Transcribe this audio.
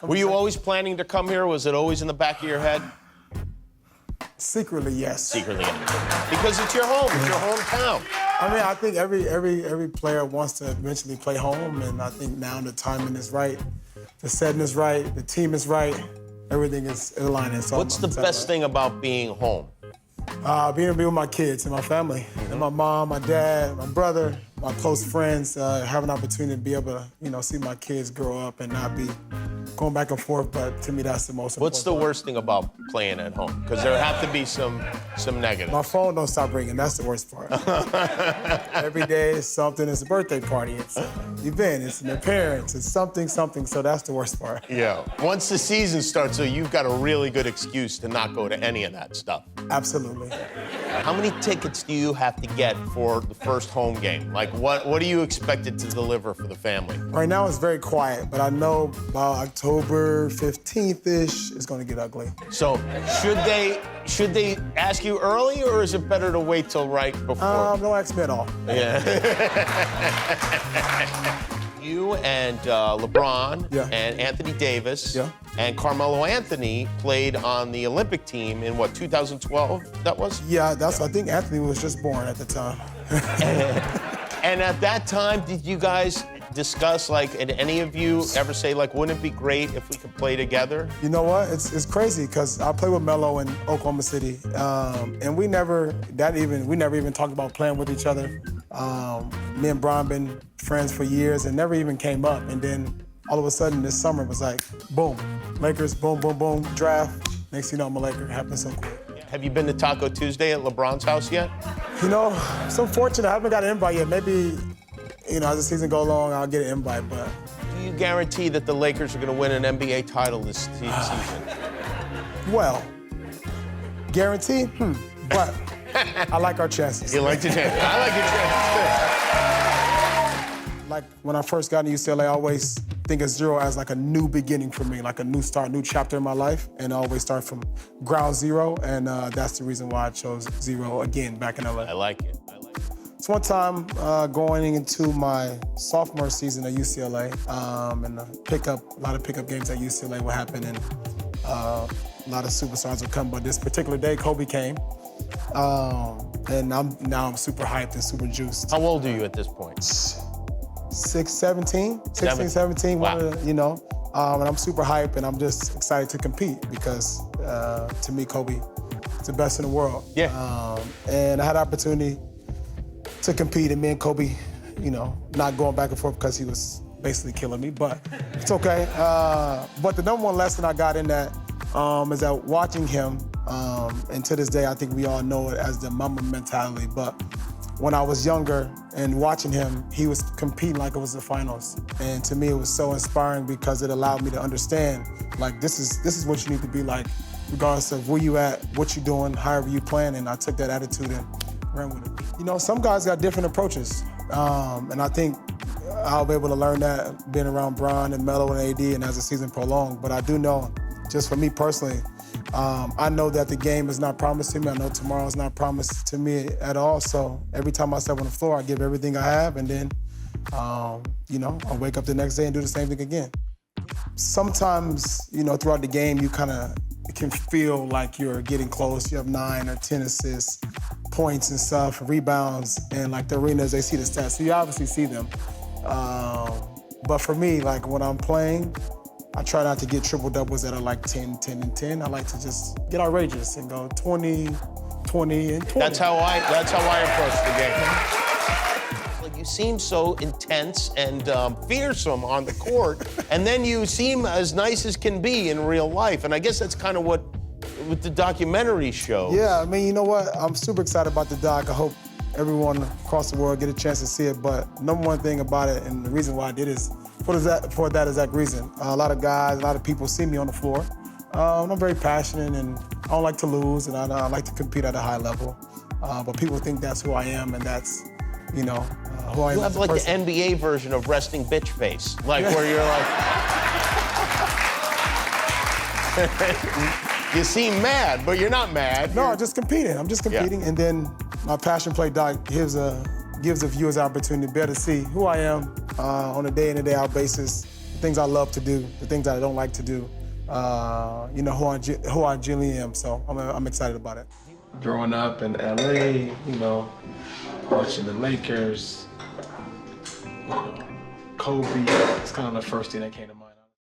Were you always planning to come here? Was it always in the back of your head? Secretly, yes. Secretly, yes. Because it's your home. It's your hometown. I mean, I think every player wants to eventually play home, and I think now the timing is right, the setting is right, the team is right, everything is aligning. So What's the best thing about being home? Being able to be with my kids and my family, and my mom, my dad, my brother, my close friends, have an opportunity to be able to, see my kids grow up and not be going back and forth. But to me, that's the most important. What's the worst thing about playing at home? Because there have to be some negatives. My phone don't stop ringing. That's the worst part. Every day it's something. It's a birthday party. It's an event. It's an appearance. It's something. So that's the worst part. Yeah. Once the season starts, so you've got a really good excuse to not go to any of that stuff. Absolutely. How many tickets do you have to get for the first home game? Like, what are you expected to deliver for the family? Right now it's very quiet, but I know by October 15th-ish, it's going to get ugly. So should they ask you early, or is it better to wait till right before? Don't ask me at all. Yeah. You and LeBron and Anthony Davis and Carmelo Anthony played on the Olympic team in, 2012, that was? Yeah, I think Anthony was just born at the time. And at that time, did you guys discuss, did any of you ever say, wouldn't it be great if we could play together? You know what? It's crazy, because I played with Melo in Oklahoma City, and we never even talked about playing with each other. Me and Bron been friends for years and never even came up. And then all of a sudden this summer it was like, boom, Lakers, boom, boom, boom, draft. Next thing you know, I'm a Laker. It happened so quick. Have you been to Taco Tuesday at LeBron's house yet? It's unfortunate. I haven't got an invite yet. Maybe, as the season goes along, I'll get an invite, but. Do you guarantee that the Lakers are going to win an NBA title this season? Well, guarantee? But I like our chances. You like the chances. I like your chances, too. Like, when I first got into UCLA, I always think of zero as like a new beginning for me, like a new start, new chapter in my life, and I always start from ground zero, and that's the reason why I chose zero again back in LA. I like it. It's one time going into my sophomore season at UCLA, and a lot of pickup games at UCLA would happen, and a lot of superstars would come, but this particular day, Kobe came. And I'm super hyped and super juiced. How old are you at this point? 17, Wow. And I'm super hyped, and I'm just excited to compete because, to me, Kobe is the best in the world. Yeah. And I had the opportunity to compete, and me and Kobe, not going back and forth because he was basically killing me, but it's okay. But the number one lesson I got in that is that watching him, and to this day, I think we all know it as the Mamba mentality, but when I was younger and watching him, he was competing like it was the finals. And to me, it was so inspiring because it allowed me to understand, this is what you need to be like, regardless of where you at, what you're doing, however you playing, and I took that attitude and ran with it. Some guys got different approaches, and I think I'll be able to learn that being around Bron and Melo and AD and as the season prolonged. But I do know, just for me personally, I know that the game is not promised to me. I know tomorrow is not promised to me at all. So every time I step on the floor, I give everything I have, and then, I'll wake up the next day and do the same thing again. Sometimes, throughout the game, you kind of can feel like you're getting close. You have 9 or 10 assists, points and stuff, rebounds, and the arenas, they see the stats. So you obviously see them. But for me, when I'm playing, I try not to get triple-doubles that are 10, 10, and 10. I like to just get outrageous and go 20, 20, and 20. That's how I approach the game. You seem so intense and fearsome on the court, and then you seem as nice as can be in real life. And I guess that's kind of what the documentary shows. Yeah, you know what? I'm super excited about the doc. I hope everyone across the world get a chance to see it. But number one thing about it, and the reason why I did is for that exact reason. A lot of guys, a lot of people see me on the floor. I'm very passionate, and I don't like to lose, and I like to compete at a high level. But people think that's who I am, and that's, who I am. You have the NBA version of resting bitch face, where you're you seem mad, but you're not mad. No, I'm just competing. Yeah. And then my Passion Play doc gives the viewers the opportunity to be able to see who I am on a day-in and day-out basis the things I love to do, the things that I don't like to do, you know, who I genuinely am. So I'm excited about it. Growing up in LA, you know, watching the Lakers, you know, Kobe, it's kind of the first thing that came to mind.